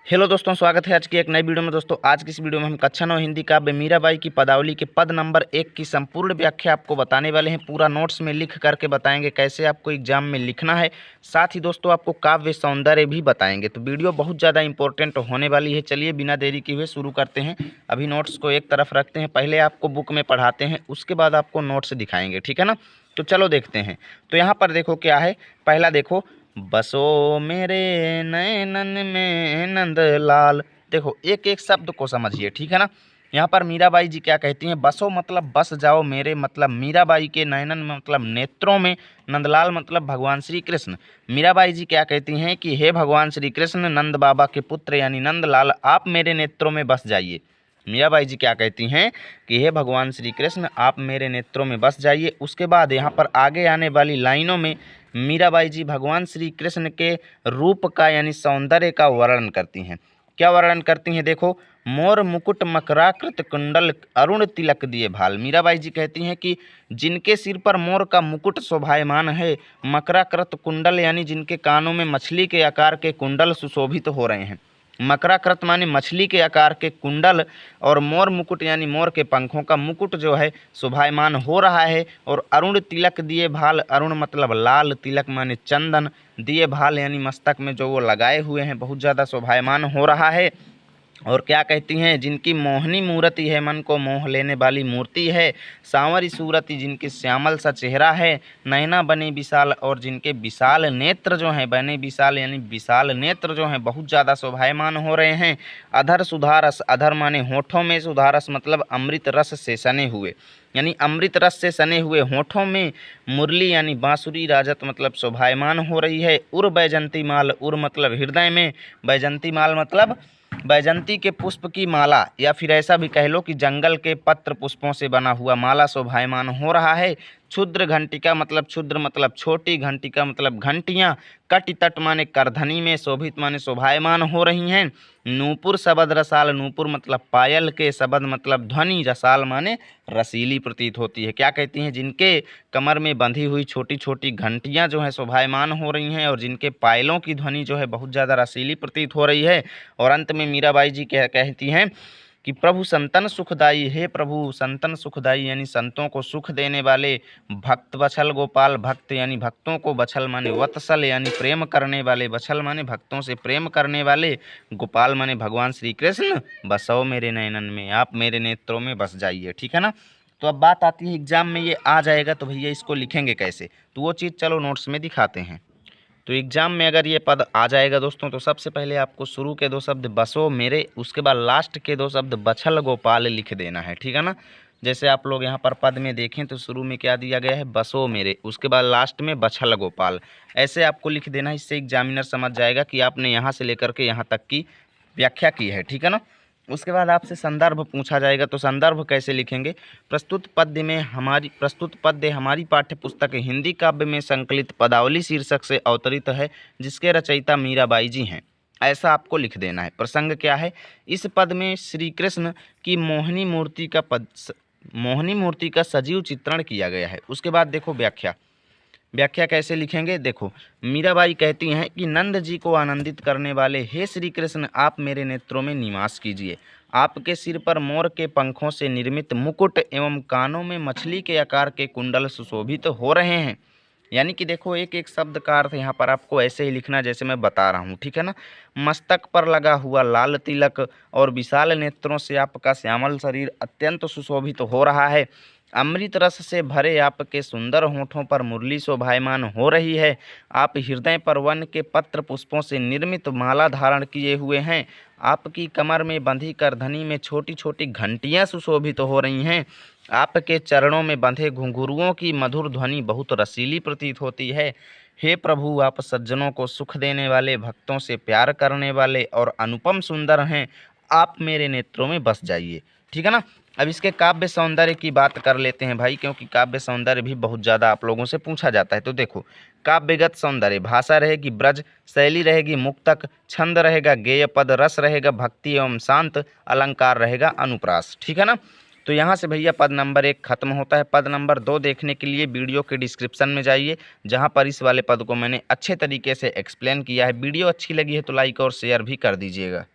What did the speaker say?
Hello दोस्तों, स्वागत है आज की एक नई वीडियो में। दोस्तों आज की इस वीडियो में हम कक्षा 9 हिंदी काव्य मीराबाई की पदावली के पद नंबर 1 की संपूर्ण व्याख्या आपको बताने वाले हैं। पूरा नोट्स में लिख करके बताएंगे कैसे आपको एग्जाम में लिखना है। साथ ही दोस्तों आपको काव्य सौंदर्य भी बताएंगे, तो वीडियो बहुत ज़्यादा इंपॉर्टेंट होने वाली है। चलिए बिना देरी किए हुए शुरू करते हैं। अभी नोट्स को एक तरफ रखते हैं, पहले आपको बुक में पढ़ाते हैं, उसके बाद आपको नोट्स दिखाएंगे, ठीक है ना। तो चलो देखते हैं। तो यहाँ पर देखो क्या है, पहला देखो, बसो मेरे नैनन में नंदलाल। देखो एक एक शब्द को समझिए, ठीक है ना। यहाँ पर मीराबाई जी क्या कहती हैं, बसो मतलब बस जाओ मेरे, मतलब मीराबाई के नैनन में मतलब नेत्रों में, नंदलाल मतलब भगवान श्री कृष्ण। मीराबाई जी क्या कहती हैं कि हे भगवान श्री कृष्ण, नंद बाबा के पुत्र यानी नंदलाल, आप मेरे नेत्रों में बस जाइए। मीराबाई जी क्या कहती हैं कि हे भगवान श्री कृष्ण, आप मेरे नेत्रों में बस जाइए। उसके बाद यहाँ पर आगे आने वाली लाइनों में मीराबाई जी भगवान श्री कृष्ण के रूप का यानी सौंदर्य का वर्णन करती हैं। क्या वर्णन करती हैं, देखो, मोर मुकुट मकराकृत कुंडल अरुण तिलक दिए भाल। मीराबाई जी कहती हैं कि जिनके सिर पर मोर का मुकुट शोभायमान है, मकराकृत कुंडल यानी जिनके कानों में मछली के आकार के कुंडल सुशोभित हो रहे हैं। मकराकृत माने मछली के आकार के कुंडल, और मोर मुकुट यानी मोर के पंखों का मुकुट जो है शोभायमान हो रहा है। और अरुण तिलक दिए भाल, अरुण मतलब लाल, तिलक माने चंदन, दिए भाल यानी मस्तक में जो वो लगाए हुए हैं, बहुत ज़्यादा शोभायमान हो रहा है। और क्या कहती हैं, जिनकी मोहनी मूर्ति है, मन को मोह लेने वाली मूर्ति है। सांवरी सूरति, जिनकी श्यामल सा चेहरा है। नैना बने विशाल, और जिनके विशाल नेत्र जो हैं, बने विशाल यानी विशाल नेत्र जो हैं बहुत ज़्यादा शोभायमान हो रहे हैं। अधर सुधारस, अधर माने होठों में, सुधारस मतलब अमृत रस से सने हुए, यानी अमृत रस से सने हुए होठों में मुरली यानी बांसुरी राजत मतलब शोभायमान हो रही है। उर बैजंती माल, उर मतलब हृदय में, बैजंती माल मतलब बैजंती के पुष्प की माला, या फिर ऐसा भी कह लो कि जंगल के पत्र पुष्पों से बना हुआ माला शोभायमान हो रहा है। क्षुद्र घंटिका मतलब क्षुद्र मतलब छोटी, घंटिका मतलब घंटियाँ, कटि तट माने करधनी में, शोभित माने शोभायमान हो रही हैं। नूपुर सबद रसाल, नूपुर मतलब पायल के, सबद मतलब ध्वनि, रसाल माने रसीली प्रतीत होती है। क्या कहती हैं, जिनके कमर में बंधी हुई छोटी छोटी घंटियाँ जो हैं शोभायमान हो रही हैं, और जिनके पायलों की ध्वनि जो है बहुत ज़्यादा रसीली प्रतीत हो रही है। और अंत में मीराबाई जी कहती हैं कि प्रभु संतन सुखदाई, हे प्रभु संतन सुखदाई यानी संतों को सुख देने वाले, भक्त वत्सल गोपाल, भक्त यानी भक्तों को, वत्सल माने वत्सल यानी प्रेम करने वाले, वत्सल माने भक्तों से प्रेम करने वाले, गोपाल माने भगवान श्री कृष्ण, बसो मेरे नयनन में, आप मेरे नेत्रों में बस जाइए, ठीक है ना। तो अब बात आती है एग्जाम में ये आ जाएगा, तो भैया इसको लिखेंगे कैसे, तो वो चीज़ चलो नोट्स में दिखाते हैं। तो एग्जाम में अगर ये पद आ जाएगा दोस्तों, तो सबसे पहले आपको शुरू के दो शब्द बसो मेरे, उसके बाद लास्ट के दो शब्द बछल गोपाल लिख देना है, ठीक है ना। जैसे आप लोग यहाँ पर पद में देखें तो शुरू में क्या दिया गया है, बसो मेरे, उसके बाद लास्ट में बछल गोपाल, ऐसे आपको लिख देना है। इससे एग्जामिनर समझ जाएगा कि आपने यहाँ से लेकर के यहाँ तक की व्याख्या की है, ठीक है ना। उसके बाद आपसे संदर्भ पूछा जाएगा, तो संदर्भ कैसे लिखेंगे, प्रस्तुत पद्य हमारी पाठ्य पुस्तक हिंदी काव्य में संकलित पदावली शीर्षक से अवतरित है, जिसके रचयिता मीराबाई जी हैं, ऐसा आपको लिख देना है। प्रसंग क्या है, इस पद में श्री कृष्ण की मोहिनी मूर्ति का सजीव चित्रण किया गया है। उसके बाद देखो व्याख्या कैसे लिखेंगे, देखो, मीराबाई कहती हैं कि नंद जी को आनंदित करने वाले हे श्री कृष्ण, आप मेरे नेत्रों में निवास कीजिए। आपके सिर पर मोर के पंखों से निर्मित मुकुट एवं कानों में मछली के आकार के कुंडल सुशोभित हो रहे हैं। यानी कि देखो एक एक शब्द का अर्थ यहाँ पर आपको ऐसे ही लिखना जैसे मैं बता रहा हूँ, ठीक है ना। मस्तक पर लगा हुआ लाल तिलक और विशाल नेत्रों से आपका श्यामल शरीर अत्यंत सुशोभित हो रहा है। अमृत रस से भरे आपके सुंदर होठों पर मुरली शोभायमान हो रही है। आप हृदय पर वन के पत्र पुष्पों से निर्मित माला धारण किए हुए हैं। आपकी कमर में बंधी करधनी में छोटी छोटी घंटियां सुशोभित हो रही हैं। आपके चरणों में बंधे घुंघरुओं की मधुर ध्वनि बहुत रसीली प्रतीत होती है। हे प्रभु, आप सज्जनों को सुख देने वाले, भक्तों से प्यार करने वाले और अनुपम सुंदर हैं। आप मेरे नेत्रों में बस जाइए, ठीक है ना। अब इसके काव्य सौंदर्य की बात कर लेते हैं भाई, क्योंकि काव्य सौंदर्य भी बहुत ज़्यादा आप लोगों से पूछा जाता है। तो देखो, काव्यगत सौंदर्य, भाषा रहेगी ब्रज, शैली रहेगी मुक्तक, छंद रहेगा गेय, पद रस रहेगा भक्ति एवं शांत, अलंकार रहेगा अनुप्रास, ठीक है ना। तो यहाँ से भैया पद नंबर 1 खत्म होता है। पद नंबर 2 देखने के लिए वीडियो के डिस्क्रिप्शन में जाइए, जहाँ पर इस वाले पद को मैंने अच्छे तरीके से एक्सप्लेन किया है। वीडियो अच्छी लगी है तो लाइक और शेयर भी कर दीजिएगा।